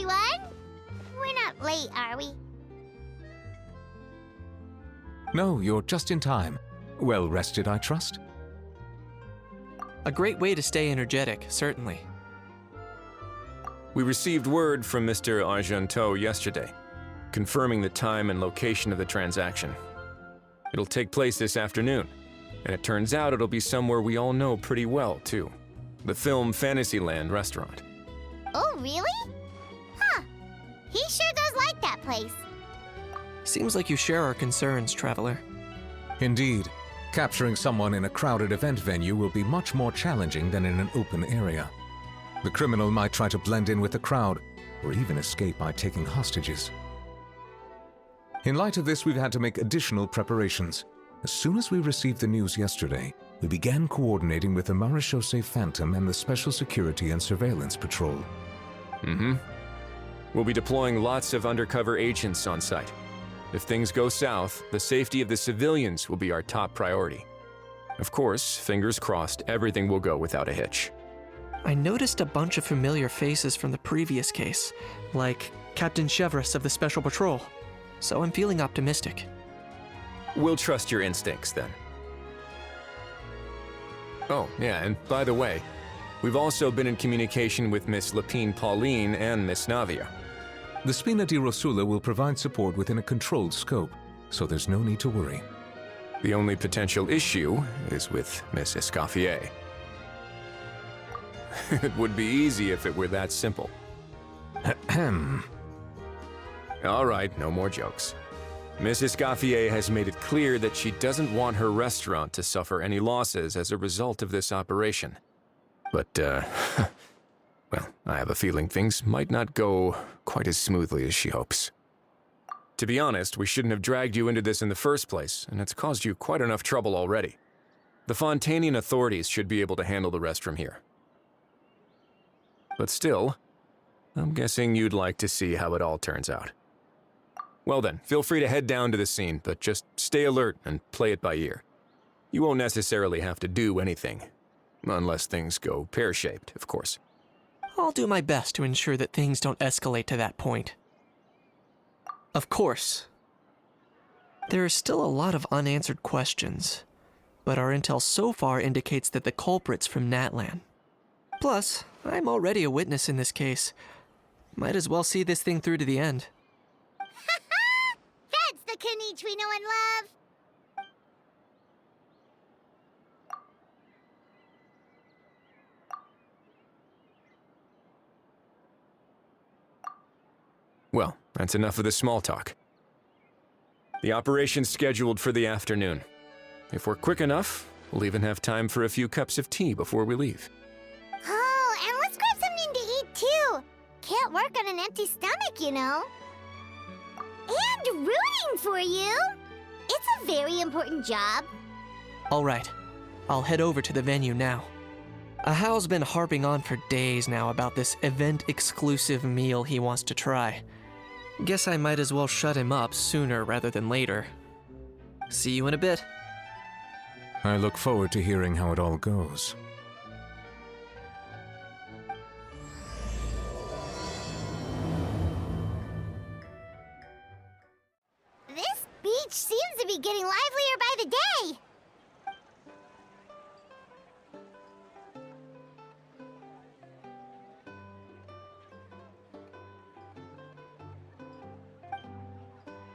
everyone. We're not late, are we? No, you're just in time. Well rested, I trust? A great way to stay energetic, certainly. We received word from Mr. Argenteau yesterday, confirming the time and location of the transaction. It'll take place this afternoon, and it turns out it'll be somewhere we all know pretty well, too. The film Fantasyland restaurant. Oh, really? Huh. He sure does like that place. Seems like you share our concerns, Traveler. Indeed. Capturing someone in a crowded event venue will be much more challenging than in an open area. The criminal might try to blend in with the crowd, or even escape by taking hostages. In light of this, we've had to make additional preparations. As soon as we received the news yesterday, we began coordinating with the Marechaussee Phantom and the Special Security and Surveillance Patrol. We'll be deploying lots of undercover agents on site. If things go south, the safety of the civilians will be our top priority. Of course, fingers crossed, everything will go without a hitch. I noticed a bunch of familiar faces from the previous case, like Captain Chevrolet of the Special Patrol, so I'm feeling optimistic. We'll trust your instincts, then. Oh, yeah, and by the way, we've also been in communication with Miss Lapine Pauline and Miss Navia. The Spina di Rosula will provide support within a controlled scope, so there's no need to worry. The only potential issue is with Miss Escoffier. It would be easy if it were that simple. Ahem. All right, no more jokes. Miss Escoffier has made it clear that she doesn't want her restaurant to suffer any losses as a result of this operation. But, well, I have a feeling things might not go quite as smoothly as she hopes. To be honest, we shouldn't have dragged you into this in the first place, and it's caused you quite enough trouble already. The Fontanian authorities should be able to handle the rest from here. But still, I'm guessing you'd like to see how it all turns out. Well then, feel free to head down to the scene, but just stay alert and play it by ear. You won't necessarily have to do anything, unless things go pear-shaped, of course. I'll do my best to ensure that things don't escalate to that point. Of course. There are still a lot of unanswered questions, but our intel so far indicates that the culprit's from Natlan. Plus, I'm already a witness in this case. Might as well see this thing through to the end. That's the Knight we know and love. Well, that's enough of the small talk. The operation's scheduled for the afternoon. If we're quick enough, we'll even have time for a few cups of tea before we leave. Oh, and let's grab something to eat too. Can't work on an empty stomach, you know. And rooting for you. It's a very important job. All right, I'll head over to the venue now. Ahao's been harping on for days now about this event-exclusive meal he wants to try. Guess I might as well shut him up sooner rather than later. See you in a bit. I look forward to hearing how it all goes. This beach seems to be getting livelier by the day.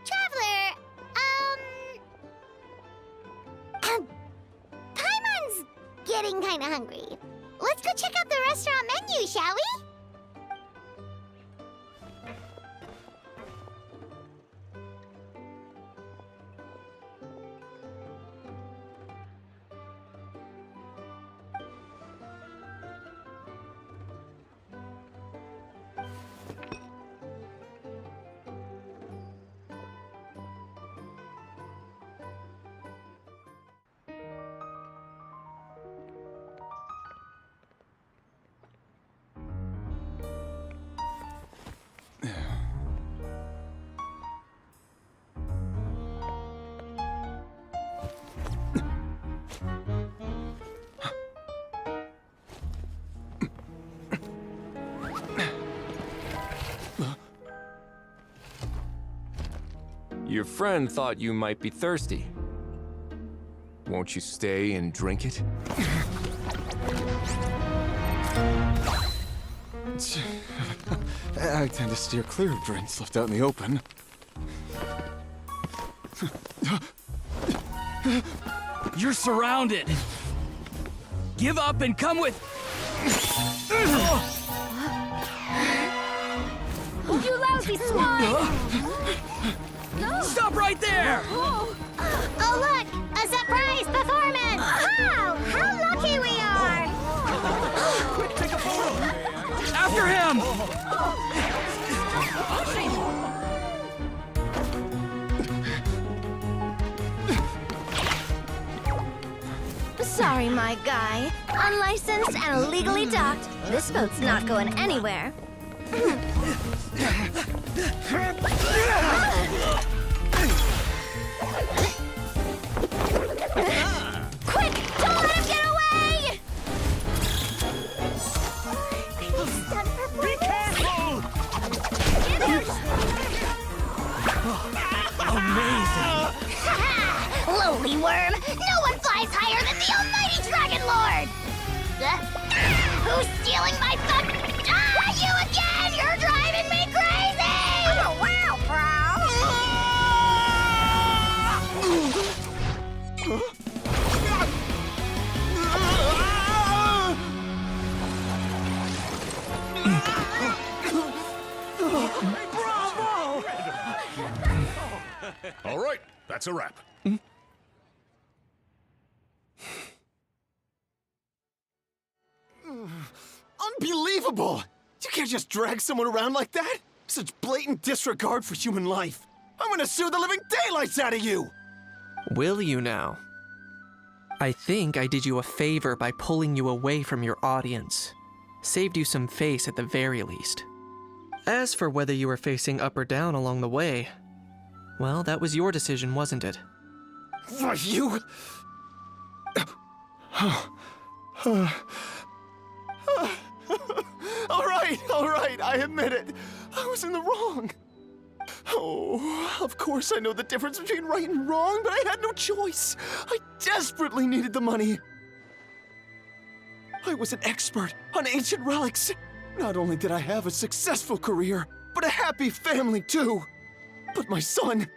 Traveler, Paimon's getting kinda hungry. Let's go check out the restaurant menu, shall we? Your friend thought you might be thirsty. Won't you stay and drink it? I tend to steer clear of drinks left out in the open. You're surrounded. Give up and come with... You lousy swine! Stop right there! Oh, look! A surprise performance! Wow! How lucky we are! Quick, take a photo! After him! Sorry, my guy. Unlicensed and illegally docked. This boat's not going anywhere. Quick! Don't let him get away! Be careful! Amazing! Lowly worm! No one flies higher than the almighty Dragon Lord! Who's stealing my fun? You again! You're driving me crazy! Oh, wow, All right, that's a wrap. Unbelievable! You can't just drag someone around like that! Such blatant disregard for human life! I'm gonna sue the living daylights out of you! Will you now? I think I did you a favor by pulling you away from your audience. Saved you some face at the very least. As for whether you were facing up or down along the way, well, that was your decision, wasn't it? Why, you... All right, I admit it. I was in the wrong. Oh, of course I know the difference between right and wrong, but I had no choice. I desperately needed the money. I was an expert on ancient relics. Not only did I have a successful career, but a happy family too. But my son,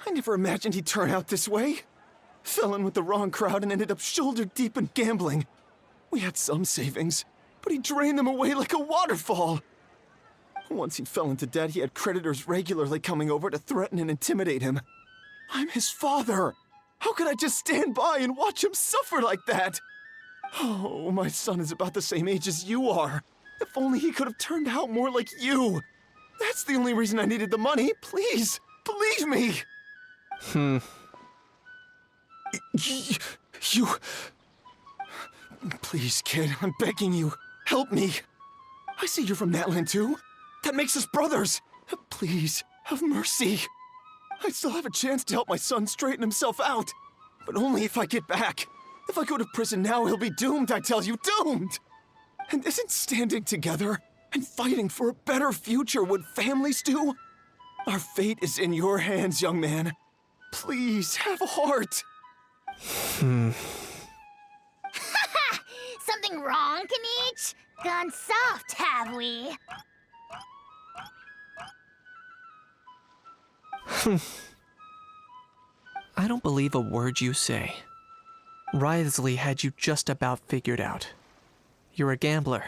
I never imagined he'd turn out this way. Fell in with the wrong crowd and ended up shoulder deep in gambling. We had some savings, but he drained them away like a waterfall. Once he fell into debt, he had creditors regularly coming over to threaten and intimidate him. I'm his father. How could I just stand by and watch him suffer like that? Oh, my son is about the same age as you are. If only he could have turned out more like you. That's the only reason I needed the money. Please, believe me. You... Please, kid, I'm begging you. Help me. I see you're from Natland too. That makes us brothers. Please, have mercy. I still have a chance to help my son straighten himself out. But only if I get back. If I go to prison now, he'll be doomed, I tell you, doomed! And isn't standing together and fighting for a better future what families do? Our fate is in your hands, young man. Please, have a heart. Something wrong, Kanich? Gone soft, have we? I don't believe a word you say. Wriothesley had you just about figured out. You're a gambler.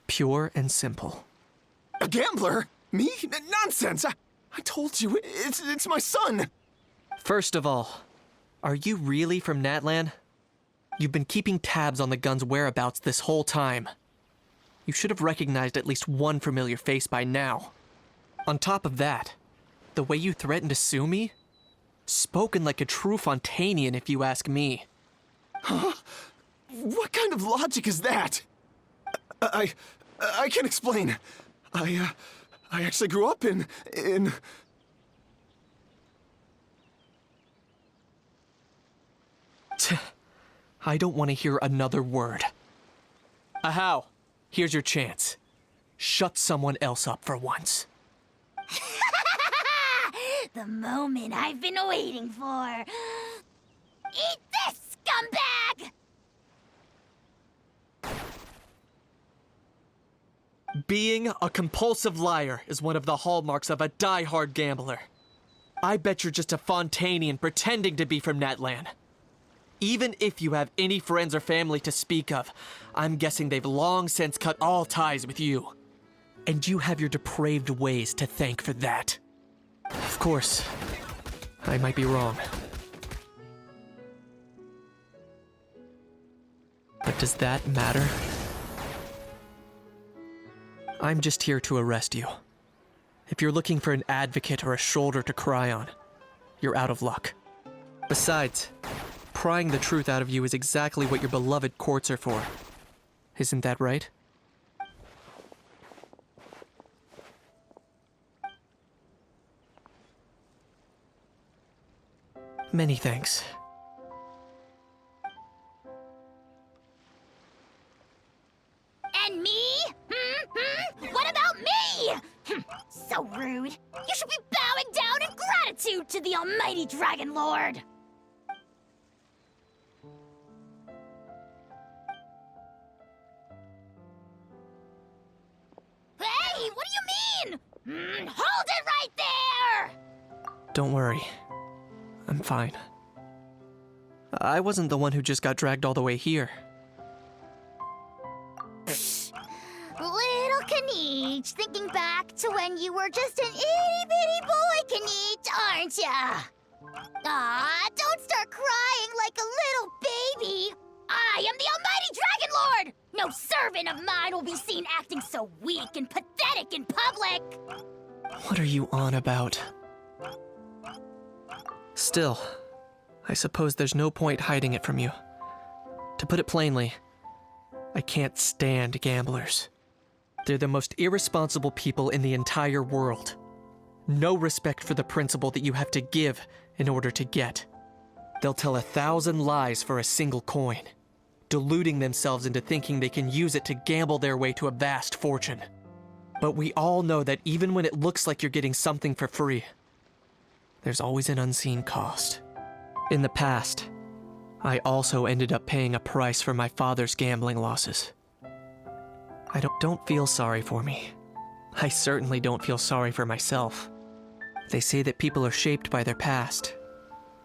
Pure and simple. A gambler? Me? Nonsense! I told you, it's my son! First of all, are you really from Natland? You've been keeping tabs on the gun's whereabouts this whole time. You should have recognized at least one familiar face by now. On top of that, the way you threatened to sue me? Spoken like a true Fontanian, if you ask me. Huh? What kind of logic is that? I can explain. I actually grew up in... I don't want to hear another word. Ahow, here's your chance. Shut someone else up for once. The moment I've been waiting for. Eat this, scumbag! Being a compulsive liar is one of the hallmarks of a die-hard gambler. I bet you're just a Fontanian pretending to be from Netland. Even if you have any friends or family to speak of, I'm guessing they've long since cut all ties with you. And you have your depraved ways to thank for that. Of course, I might be wrong. But does that matter? I'm just here to arrest you. If you're looking for an advocate or a shoulder to cry on, you're out of luck. Besides, prying the truth out of you is exactly what your beloved courts are for. Isn't that right? Many thanks. And me? What about me? So rude. You should be bowing down in gratitude to the almighty Dragon Lord. Hey, what do you mean? Hold it right there! Don't worry. I'm fine. I wasn't the one who just got dragged all the way here. Little Kniech, thinking back to when you were just an itty-bitty boy, Kniech, aren't ya? Aw, don't start crying like a little baby. I am the almighty Dragon Lord! No servant of mine will be seen acting so weak and pathetic in public! What are you on about? Still, I suppose there's no point hiding it from you. To put it plainly, I can't stand gamblers. They're the most irresponsible people in the entire world. No respect for the principle that you have to give in order to get. They'll tell 1,000 lies for a single coin, deluding themselves into thinking they can use it to gamble their way to a vast fortune. But we all know that even when it looks like you're getting something for free, there's always an unseen cost. In the past, I also ended up paying a price for my father's gambling losses. Don't feel sorry for me. I certainly don't feel sorry for myself. They say that people are shaped by their past,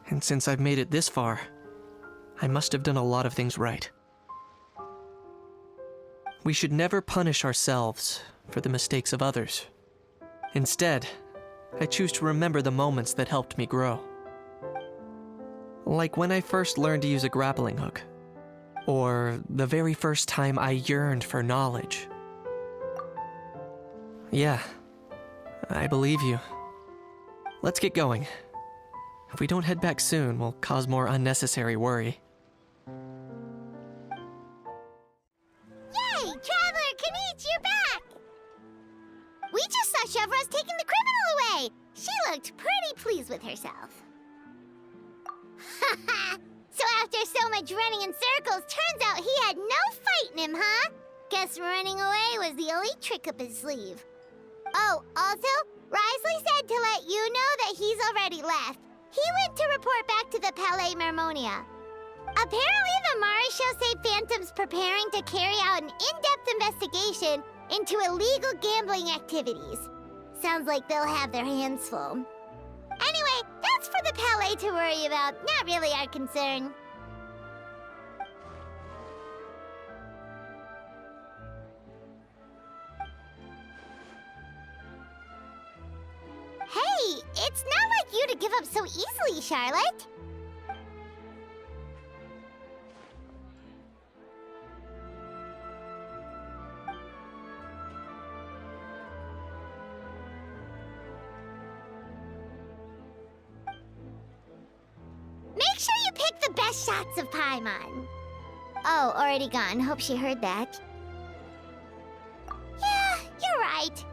and since I've made it this far, I must have done a lot of things right. We should never punish ourselves for the mistakes of others. Instead, I choose to remember the moments that helped me grow. Like when I first learned to use a grappling hook, or the very first time I yearned for knowledge. Yeah, I believe you. Let's get going. If we don't head back soon, we'll cause more unnecessary worry. Yay! Traveler Kniech, you're back! We just saw Chevro's taking the criminal away! She looked pretty pleased with herself. Haha! So after so much running in circles, turns out he had no fight in him, huh? Guess running away was the only trick up his sleeve. Oh, also, Risley said to let you know that he's already left. He went to report back to the Palais Mermonia. Apparently, the Mari show say Phantom's preparing to carry out an in-depth investigation into illegal gambling activities. Sounds like they'll have their hands full. Anyway, that's for the Palais to worry about, not really our concern. Hey, it's not like you to give up so easily, Charlotte. Make sure you pick the best shots of Paimon. Oh, already gone. Hope she heard that. Yeah, you're right.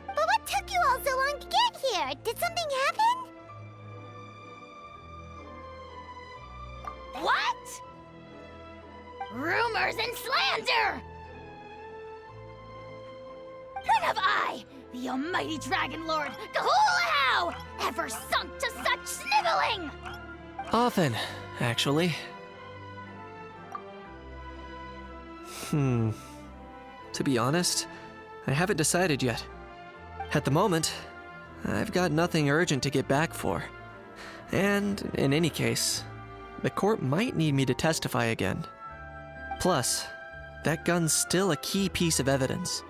But what took you all so long to get here? Did something happen? What? Rumors and slander! When have I The almighty Dragon Lord, Kahula ever sunk to such sniveling? Often, actually. To be honest, I haven't decided yet. At the moment, I've got nothing urgent to get back for. And, in any case, the court might need me to testify again. Plus, that gun's still a key piece of evidence.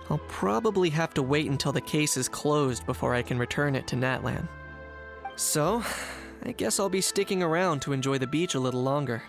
I'll probably have to wait until the case is closed before I can return it to Natlan. So, I guess I'll be sticking around to enjoy the beach a little longer.